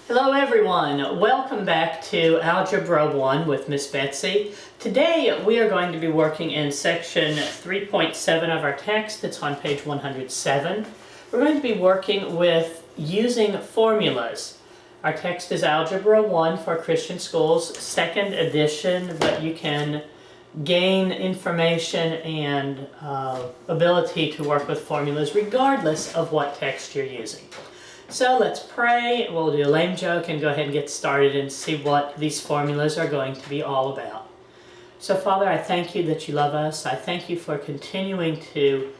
Hello everyone, welcome back to Algebra 1 with Miss Betsy. Today we are going to be working in section 3.7 of our text. It's on page 107. We're going to be working with using formulas. Our text is Algebra 1 for Christian schools, second edition, but you can gain information and ability to work with formulas regardless of what text you're using. So let's pray, we'll do a lame joke and go ahead and get started and see what these formulas are going to be all about. So Father, I thank you that you love us. I thank you for continuing to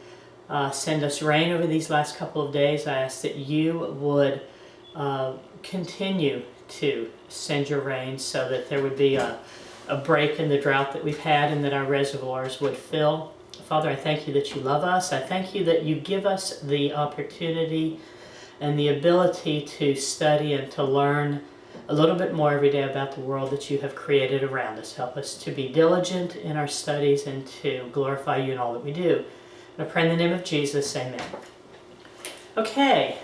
send us rain over these last couple of days. I ask that you would continue to send your rain so that there would be a break in the drought that we've had and that our reservoirs would fill. Father, I thank you that you love us. I thank you that you give us the opportunity and the ability to study and to learn a little bit more every day about the world that you have created around us. Help us to be diligent in our studies and to glorify you in all that we do. And I pray in the name of Jesus, amen. Okay,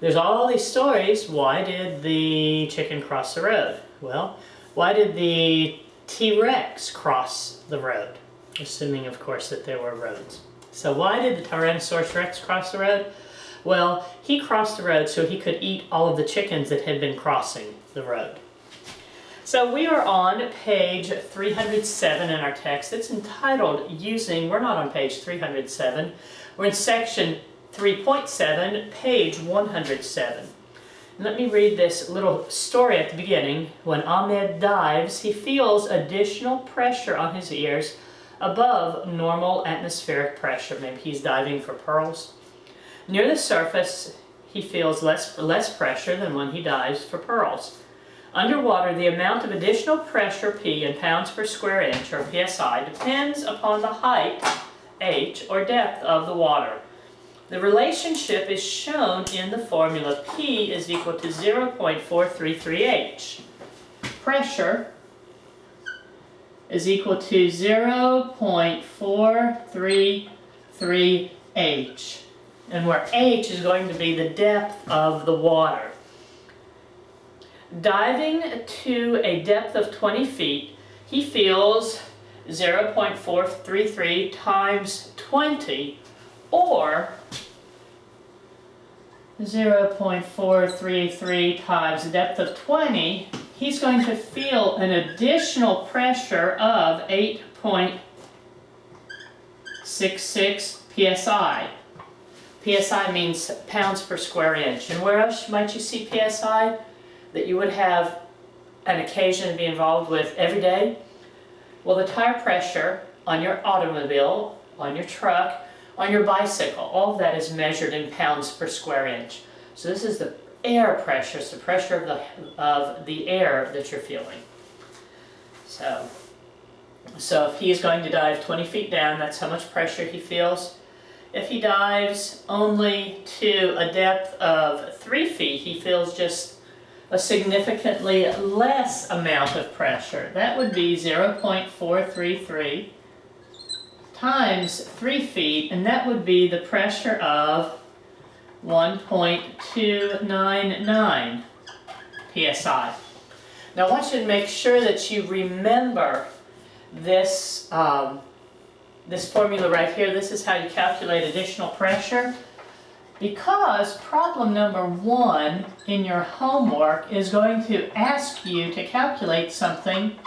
there's all these stories. Why did the chicken cross the road? Well, why did the T-Rex cross the road? Assuming, of course, that there were roads. So why did the Tyrannosaurus Rex cross the road? Well, he crossed the road so he could eat all of the chickens that had been crossing the road. So we are on page 307 in our text. It's entitled Using, we're not on page 307, we're in section 3.7, page 107. And let me read this little story at the beginning. When Ahmed dives, he feels additional pressure on his ears above normal atmospheric pressure. Maybe he's diving for pearls. Near the surface, he feels less pressure than when he dives for pearls. Underwater, the amount of additional pressure, P, in pounds per square inch, or PSI, depends upon the height, H, or depth of the water. The relationship is shown in the formula P is equal to 0.433H. Pressure is equal to 0.433H. And where H is going to be the depth of the water. Diving to a depth of 20 feet, he feels 0.433 times 20, or 0.433 times the depth of 20, he's going to feel an additional pressure of 8.66 psi. PSI means pounds per square inch. And where else might you see PSI that you would have an occasion to be involved with every day? Well, the tire pressure on your automobile, on your truck, on your bicycle, all of that is measured in pounds per square inch. So this is the air pressure, it's the pressure of the air that you're feeling. So if he's going to dive 20 feet down, that's how much pressure he feels. If he dives only to a depth of 3 feet, he feels just a significantly less amount of pressure. That would be 0.433 times 3 feet, and that would be the pressure of 1.299 psi. Now I want you to make sure that you remember this this formula right here. This is how you calculate additional pressure, because problem number 1 in your homework is going to ask you to calculate something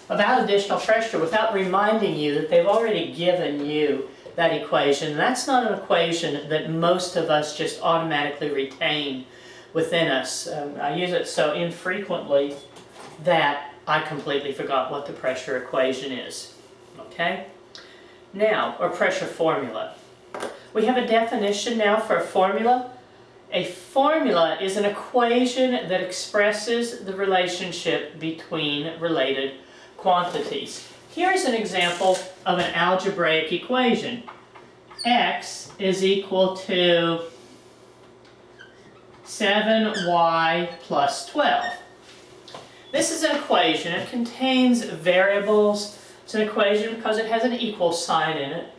about additional pressure without reminding you that they've already given you that equation. That's not an equation that most of us just automatically retain within us. I use it so infrequently that I completely forgot what the pressure equation is. Okay? Now, or pressure formula. We have a definition now for a formula. A formula is an equation that expresses the relationship between related quantities. Here's an example of an algebraic equation. X is equal to 7y plus 12. This is an equation. It contains variables. It's an equation because it has an equal sign in it.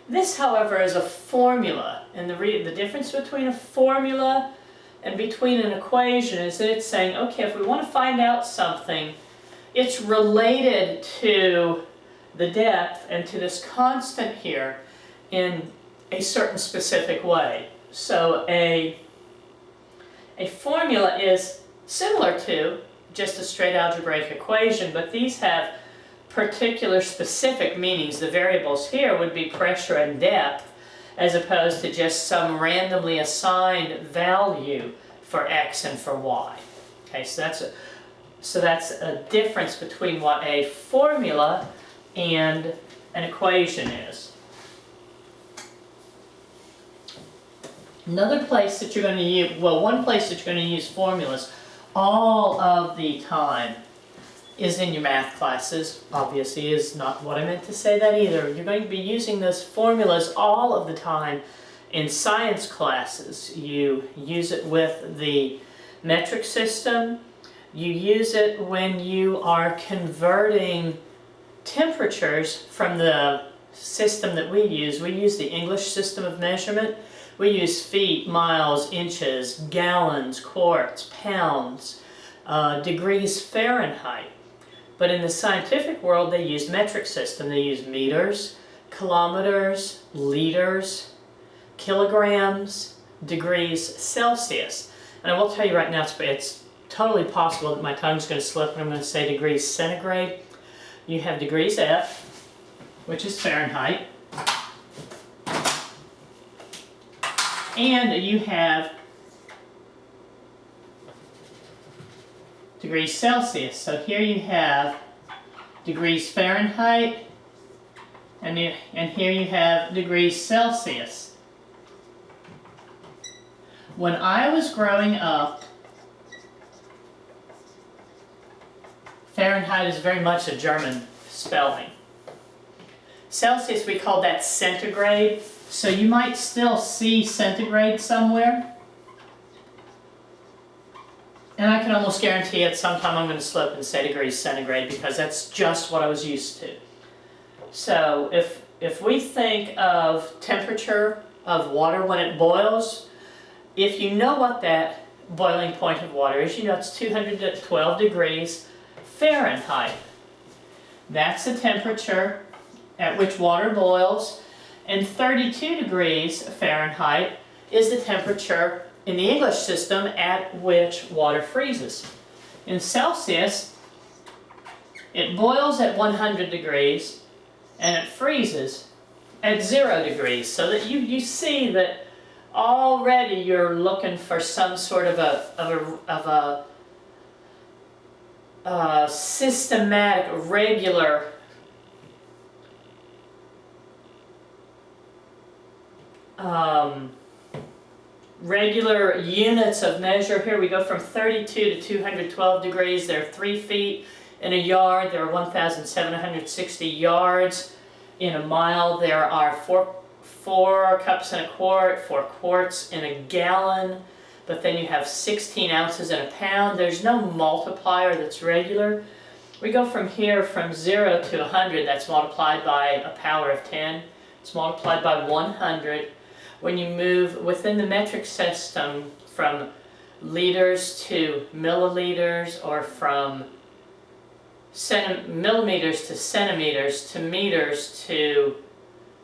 This, however, is a formula, and the difference between a formula and between an equation is that it's saying, okay, if we want to find out something, it's related to the depth and to this constant here in a certain specific way. So a formula is similar to just a straight algebraic equation, but these have particular specific meanings. The variables here would be pressure and depth, as opposed to just some randomly assigned value for x and for y. Okay, so that's a difference between what a formula and an equation is. Another place that you're going to use, well, one place that you're going to use formulas all of the time is in your math classes. Obviously is not what I meant to say that either. You're going to be using those formulas all of the time in science classes. You use it with the metric system. You use it when you are converting temperatures from the system that we use. We use the English system of measurement. We use feet, miles, inches, gallons, quarts, pounds, degrees Fahrenheit. But in the scientific world, they use metric system. They use meters, kilometers, liters, kilograms, degrees Celsius. And I will tell you right now, it's totally possible that my tongue's going to slip and I'm going to say degrees centigrade. You have degrees F, which is Fahrenheit. And you have degrees Celsius. So here you have degrees Fahrenheit, and here you have degrees Celsius. When I was growing up, Fahrenheit is very much a German spelling. Celsius, we call that centigrade, so you might still see centigrade somewhere. And I can almost guarantee at some time I'm going to slip and say degrees centigrade because that's just what I was used to. So if we think of temperature of water when it boils, if you know what that boiling point of water is, you know it's 212 degrees Fahrenheit. That's the temperature at which water boils, and 32 degrees Fahrenheit is the temperature in the English system at which water freezes. In Celsius, it boils at 100 degrees and it freezes at 0 degrees, so that you see that already you're looking for some sort of a systematic, regular regular units of measure. Here we go from 32 to 212 degrees. There are 3 feet in a yard. There are 1,760 yards in a mile. There are 4 cups in a quart, 4 quarts in a gallon. But then you have 16 ounces in a pound. There's no multiplier that's regular. We go from here from 0 to 100. That's multiplied by a power of 10. It's multiplied by 100. When you move within the metric system from liters to milliliters, or from millimeters to centimeters to meters to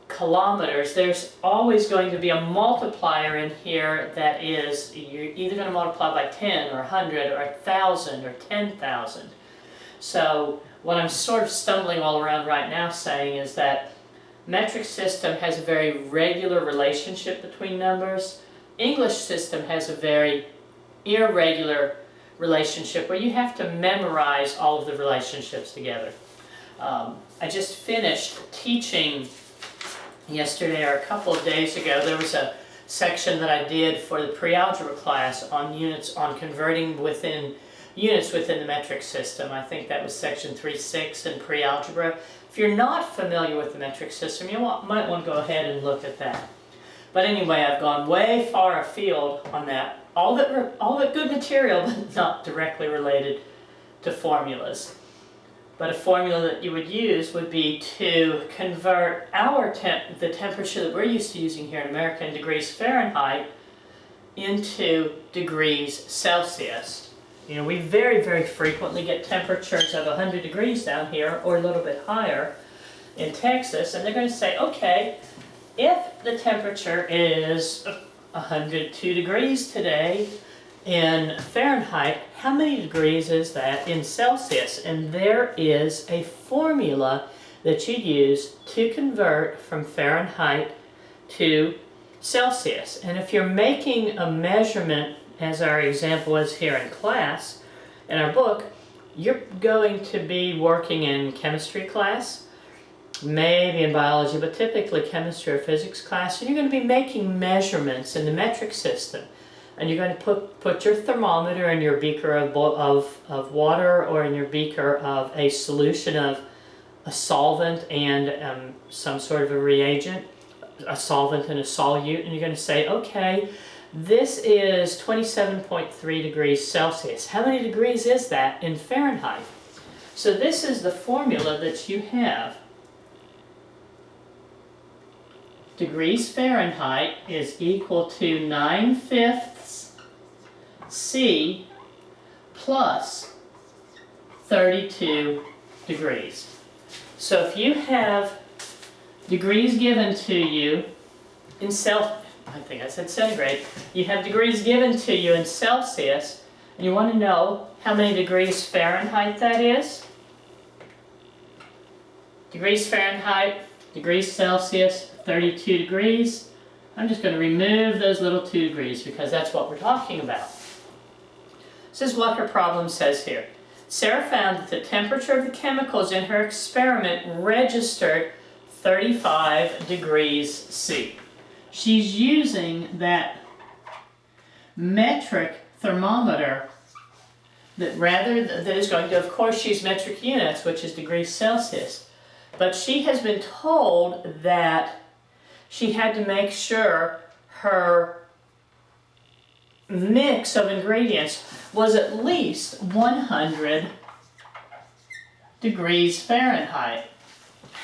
kilometers, there's always going to be a multiplier in here that is, you're either going to multiply by 10 or 100 or 1,000 or 10,000. So what I'm sort of stumbling all around right now saying is that metric system has a very regular relationship between numbers. English system has a very irregular relationship where you have to memorize all of the relationships together. I just finished teaching yesterday or a couple of days ago. There was a section that I did for the pre-algebra class on units, on converting units within the metric system. I think that was section 3.6 in pre-algebra. If you're not familiar with the metric system, you might want to go ahead and look at that. But anyway, I've gone way far afield on that. All that good material, but not directly related to formulas. But a formula that you would use would be to convert the temperature that we're used to using here in America in degrees Fahrenheit into degrees Celsius. You know, we very, very frequently get temperatures of 100 degrees down here or a little bit higher in Texas, and they're going to say, okay, if the temperature is 102 degrees today in Fahrenheit, how many degrees is that in Celsius? And there is a formula that you use to convert from Fahrenheit to Celsius. And if you're making a measurement, as our example is here in class, in our book, you're going to be working in chemistry class, maybe in biology, but typically chemistry or physics class, and you're going to be making measurements in the metric system. And you're going to put your thermometer in your beaker of water, or in your beaker of a solution of a solvent and some sort of a reagent, a solvent and a solute, and you're going to say, okay, this is 27.3 degrees Celsius. How many degrees is that in Fahrenheit? So this is the formula that you have. Degrees Fahrenheit is equal to 9/5 C plus 32 degrees. So if you have degrees given to you in I think I said centigrade. You have degrees given to you in Celsius, and you want to know how many degrees Fahrenheit that is. Degrees Fahrenheit, degrees Celsius, 32 degrees. I'm just going to remove those little 2 degrees because that's what we're talking about. This is what her problem says here. Sarah found that the temperature of the chemicals in her experiment registered 35 degrees C. She's using that metric thermometer that is going to, of course, use metric units, which is degrees Celsius. But she has been told that she had to make sure her mix of ingredients was at least 100 degrees Fahrenheit.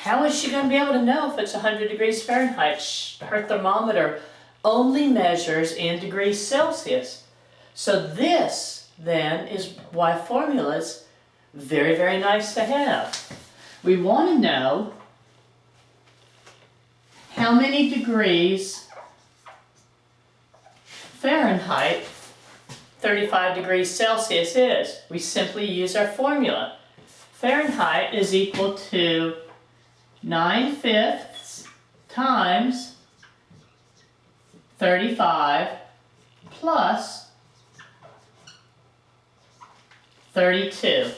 How is she going to be able to know if it's 100 degrees Fahrenheit? Her thermometer only measures in degrees Celsius. So this, then, is why formulas very, very nice to have. We want to know how many degrees Fahrenheit 35 degrees Celsius is. We simply use our formula. Fahrenheit is equal to 9/5 times 35 plus 32.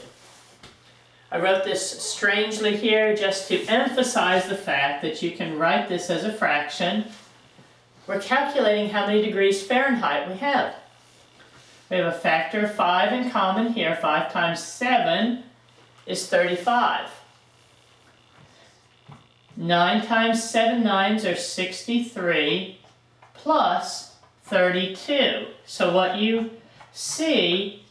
I wrote this strangely here just to emphasize the fact that you can write this as a fraction. We're calculating how many degrees Fahrenheit we have. We have a factor of 5 in common here. 5 times 7 is 35. 9 times 7 nines are 63 plus 32. So what you see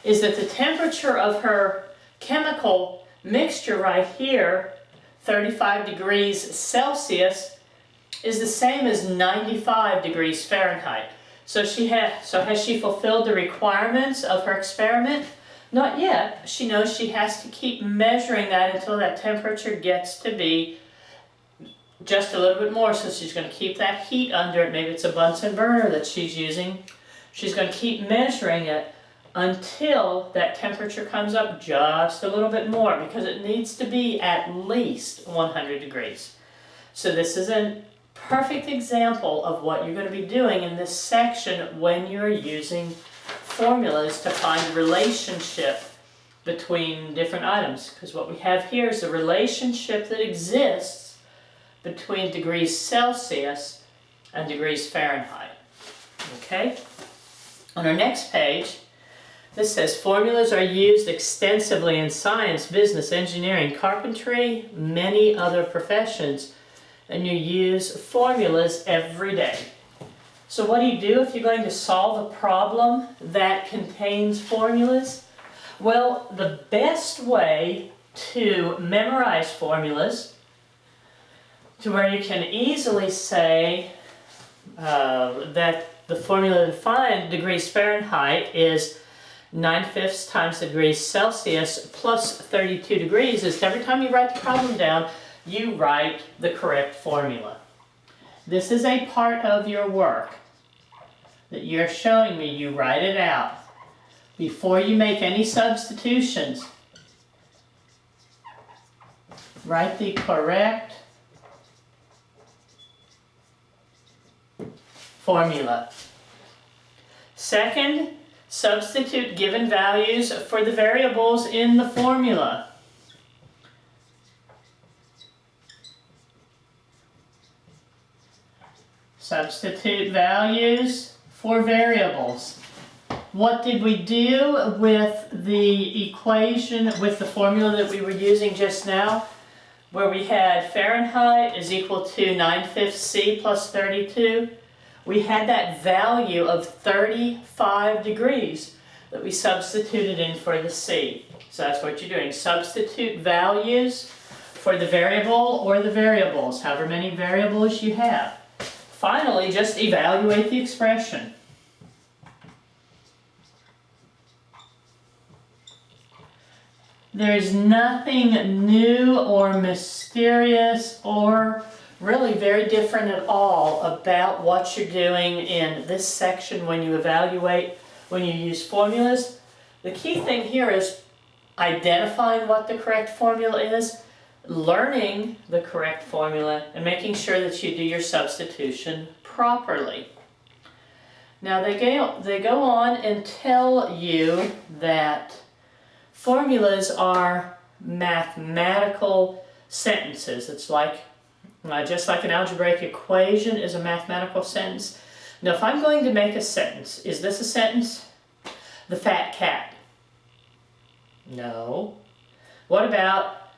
is that the temperature of her chemical mixture right here, 35 degrees Celsius, is the same as 95 degrees Fahrenheit. So has she fulfilled the requirements of her experiment? Not yet. She knows she has to keep measuring that until that temperature gets to be just a little bit more. So she's going to keep that heat under it. Maybe it's a Bunsen burner that she's using. She's going to keep measuring it until that temperature comes up just a little bit more, because it needs to be at least 100 degrees. So this is a perfect example of what you're going to be doing in this section when you're using formulas to find a relationship between different items. Because what we have here is a relationship that exists between degrees Celsius and degrees Fahrenheit. Okay? On our next page, this says formulas are used extensively in science, business, engineering, carpentry, many other professions, and you use formulas every day. So what do you do if you're going to solve a problem that contains formulas? Well, the best way to memorize formulas, to where you can easily say, that the formula to find degrees Fahrenheit is 9/5 times the degrees Celsius plus 32 degrees is every time you write the problem down, you write the correct formula. This is a part of your work that you're showing me. You write it out. Before you make any substitutions, write the correct formula. Second, substitute given values for the variables in the formula. Substitute values for variables. What did we do with the equation, with the formula that we were using just now, where we had Fahrenheit is equal to 9/5 C plus 32? We had that value of 35 degrees that we substituted in for the C. So that's what you're doing. Substitute values for the variable or the variables, however many variables you have. Finally, just evaluate the expression. There's nothing new or mysterious or really very different at all about what you're doing in this section when you evaluate, when you use formulas. The key thing here is identifying what the correct formula is, learning the correct formula, and making sure that you do your substitution properly. Now they go on and tell you that formulas are mathematical sentences. It's like just like an algebraic equation is a mathematical sentence. Now, if I'm going to make a sentence, is this a sentence? The fat cat. No. What about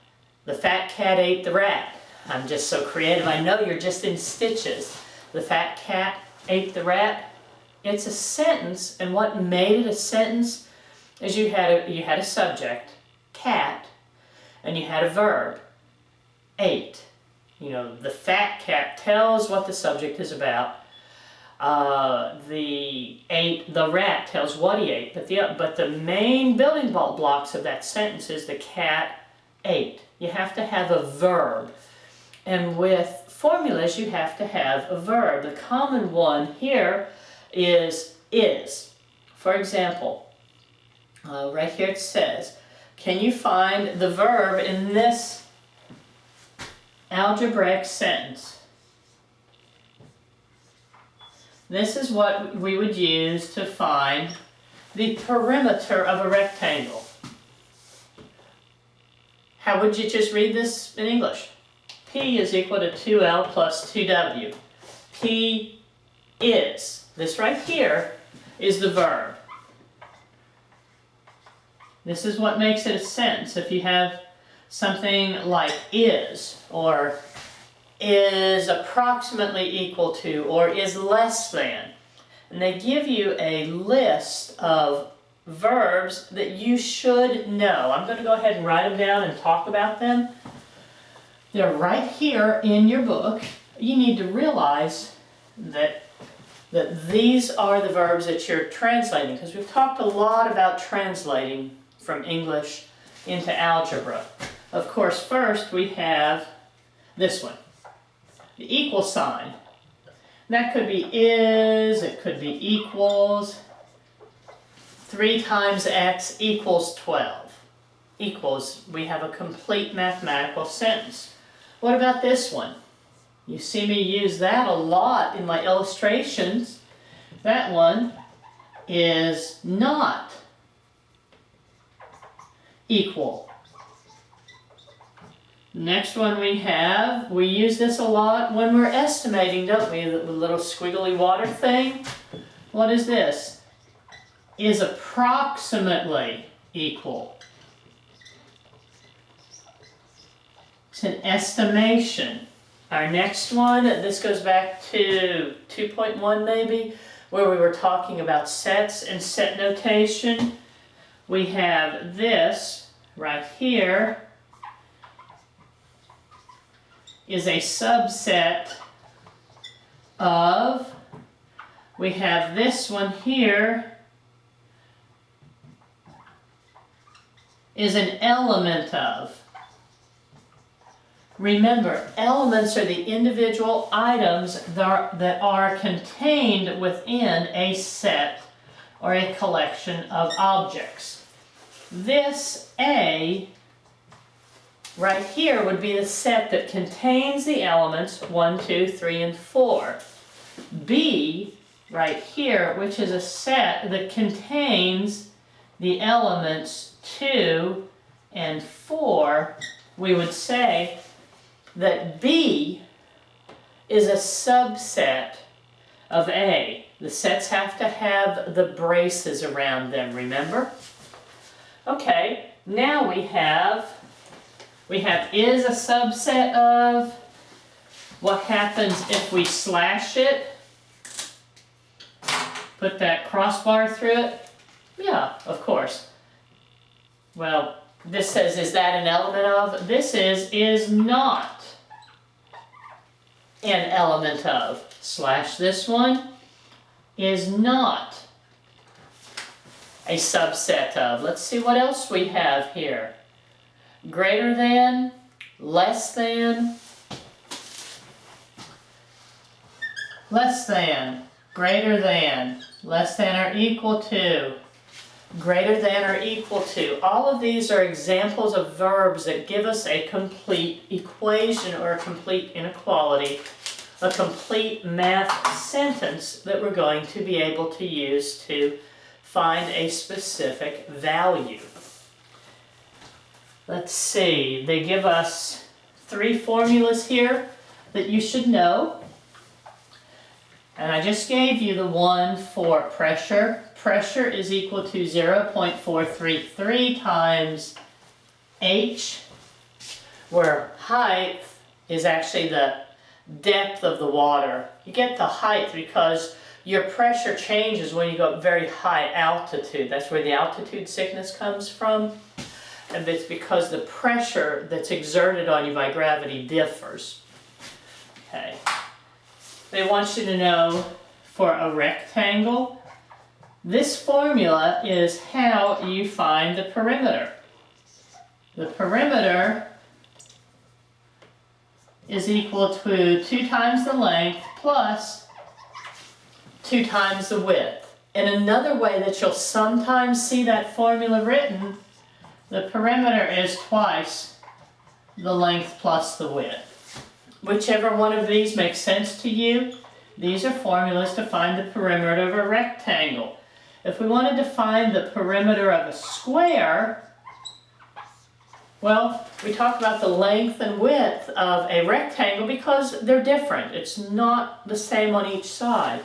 the fat cat ate the rat? I'm just so creative. I know you're just in stitches. The fat cat ate the rat. It's a sentence, and what made it a sentence is you had a subject, cat, and you had a verb, ate. You know, the fat cat tells what the subject is about. The rat tells what he ate. But the main building blocks of that sentence is the cat ate. You have to have a verb. And with formulas, you have to have a verb. The common one here is. For example, right here it says, can you find the verb in this algebraic sentence? This is what we would use to find the perimeter of a rectangle. How would you just read this in English? P is equal to 2L plus 2W. P is. This right here is the verb. This is what makes it a sentence. If you have something like is, or is approximately equal to, or is less than. And they give you a list of verbs that you should know. I'm going to go ahead and write them down and talk about them. They're right here in your book. You need to realize that these are the verbs that you're translating, because we've talked a lot about translating from English into algebra. Of course, first we have this one, the equal sign. That could be is, it could be equals. 3 times x equals 12. Equals, we have a complete mathematical sentence. What about this one? You see me use that a lot in my illustrations. That one is not equal. Next one we use this a lot when we're estimating, don't we? The little squiggly water thing. What is this? Is approximately equal. It's an estimation. Our next one, this goes back to 2.1 maybe, where we were talking about sets and set notation. We have this right here is a subset of we have this one here is an element of. Remember, elements are the individual items that are contained within a set or a collection of objects. This A right here would be the set that contains the elements 1, 2, 3, and 4. B right here, which is a set that contains the elements 2 and 4, we would say that B is a subset of A. The sets have to have the braces around them, remember? Okay, now we have is a subset of. What happens if we slash it? Put that crossbar through it? Yeah, of course. Well, this says, is that an element of? This is not an element of. Slash this one is not a subset of. Let's see what else we have here. Greater than, less than, less than, greater than, less than or equal to, greater than or equal to. All of these are examples of verbs that give us a complete equation or a complete inequality, a complete math sentence that we're going to be able to use to find a specific value. Let's see, they give us 3 formulas here that you should know. And I just gave you the one for pressure. Pressure is equal to 0.433 times H, where height is actually the depth of the water. You get the height because your pressure changes when you go up very high altitude. That's where the altitude sickness comes from. And it's because the pressure that's exerted on you by gravity differs. Okay. They want you to know for a rectangle, this formula is how you find the perimeter. The perimeter is equal to 2 times the length plus 2 times the width. And another way that you'll sometimes see that formula written, the perimeter is twice the length plus the width. Whichever one of these makes sense to you, these are formulas to find the perimeter of a rectangle. If we wanted to find the perimeter of a square, well, we talked about the length and width of a rectangle because they're different. It's not the same on each side.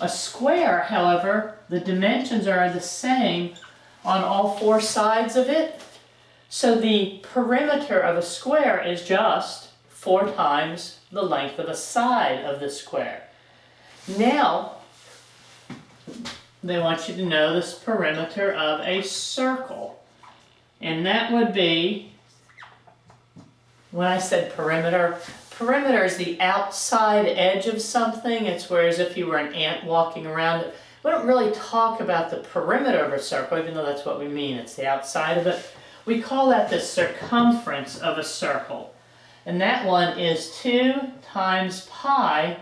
A square, however, the dimensions are the same on all 4 sides of it. So the perimeter of a square is just 4 times the length of a side of the square. Now, they want you to know this perimeter of a circle. And that would be, when I said perimeter, perimeter is the outside edge of something. It's whereas if you were an ant walking around it. We don't really talk about the perimeter of a circle, even though that's what we mean. It's the outside of it. We call that the circumference of a circle. And that one is 2 times pi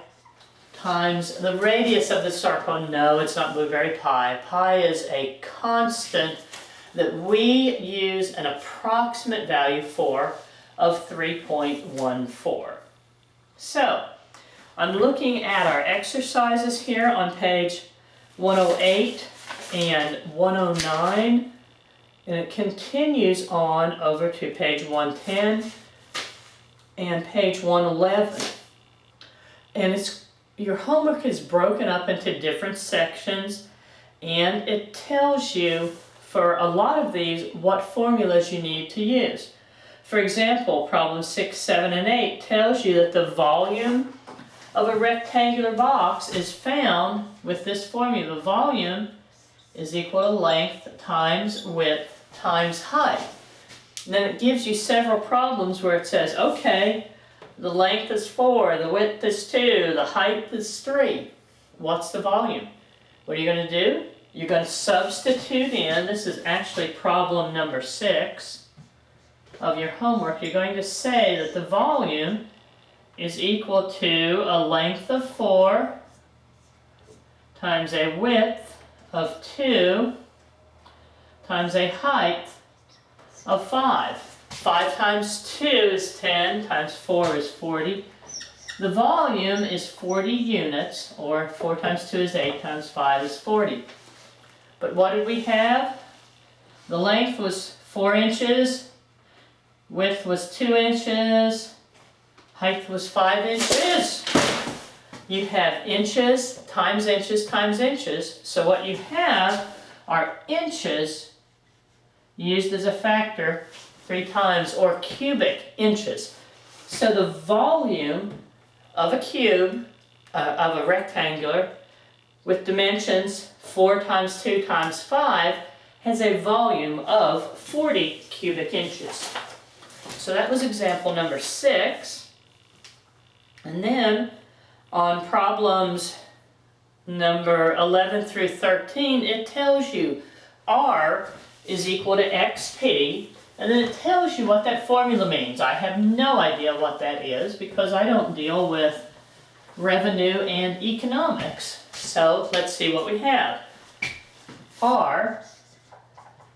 times the radius of the circle. No, it's not blueberry pie. Pi is a constant that we use an approximate value for of 3.14. So, I'm looking at our exercises here on page 108 and 109, and it continues on over to page 110 and page 111. And your homework is broken up into different sections, and it tells you for a lot of these what formulas you need to use. For example, problem 6, 7, and 8 tells you that the volume of a rectangular box is found with this formula. The volume is equal to length times width times height. And then it gives you several problems where it says, okay, the length is 4, the width is 2, the height is 3. what's the volume? What are you going to do? You're going to substitute in, this is actually problem number 6 of your homework. You're going to say that the volume is equal to a length of 4 times a width of 2 times a height of 5. 5 times 2 is 10, times 4 is 40. The volume is 40 units, or 4 times 2 is 8, times 5 is 40. But what did we have? The length was 4 inches, width was 2 inches, height was 5 inches. You have inches times inches times inches, so what you have are inches used as a factor 3 times, or cubic inches. So the volume of a cube, of a rectangular, with dimensions 4 times 2 times 5, has a volume of 40 cubic inches. So that was example number 6. And then on problems number 11 through 13, it tells you R is equal to XP, and then it tells you what that formula means. I have no idea what that is because I don't deal with revenue and economics. So let's see what we have. R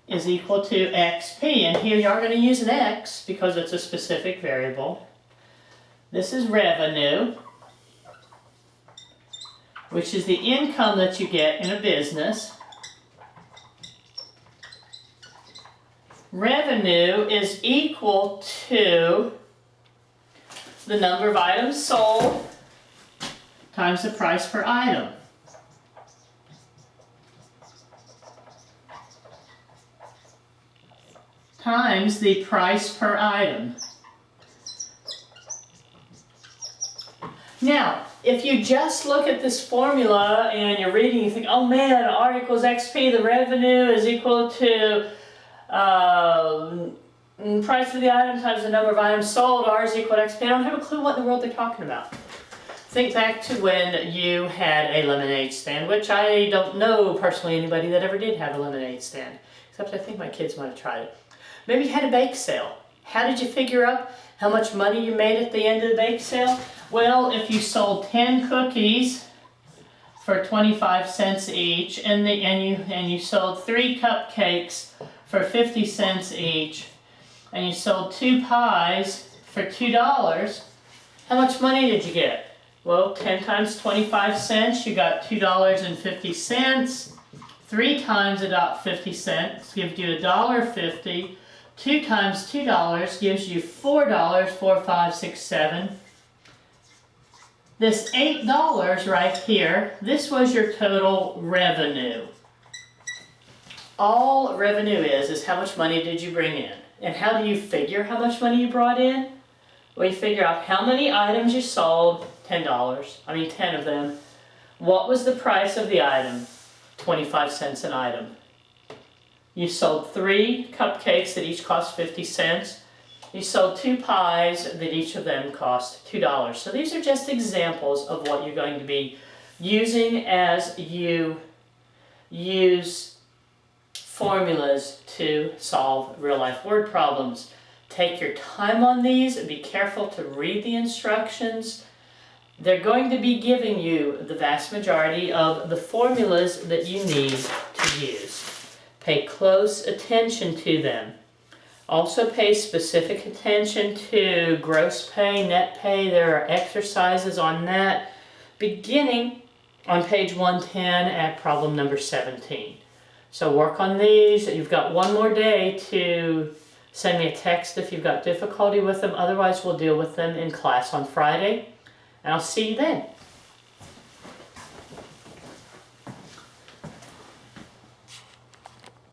is equal to XP, and here you are going to use an X because it's a specific variable. This is revenue, which is the income that you get in a business. Revenue is equal to the number of items sold times the price per item. Times the price per item. Now, if you just look at this formula and you're reading, you think, oh man, R equals XP, the revenue is equal to price of the item times the number of items sold, R is equal to XP. I don't have a clue what in the world they're talking about. Think back to when you had a lemonade stand, which I don't know personally anybody that ever did have a lemonade stand, except I think my kids might have tried it. Maybe you had a bake sale. How did you figure out how much money you made at the end of the bake sale? Well, if you sold 10 cookies for 25 cents each, and you sold 3 cupcakes for 50 cents each, and you sold 2 pies for $2, how much money did you get? Well, 10 times 25 cents, you got $2.50. 3 times $1.50 gives you $1.50. 2 times $2 gives you $4, 4, 5, 6, 7. This $8 right here, this was your total revenue. All revenue is how much money did you bring in. And how do you figure how much money you brought in? Well, you figure out how many items you sold, $10, 10 of them. What was the price of the item? 25 cents an item. You sold 3 cupcakes that each cost 50 cents. You sold 2 pies that each of them cost $2. So these are just examples of what you're going to be using as you use formulas to solve real-life word problems. Take your time on these and be careful to read the instructions. They're going to be giving you the vast majority of the formulas that you need to use. Pay close attention to them. Also pay specific attention to gross pay, net pay. There are exercises on that beginning on page 110 at problem number 17. So work on these. You've got one more day to send me a text if you've got difficulty with them. Otherwise, we'll deal with them in class on Friday. And I'll see you then.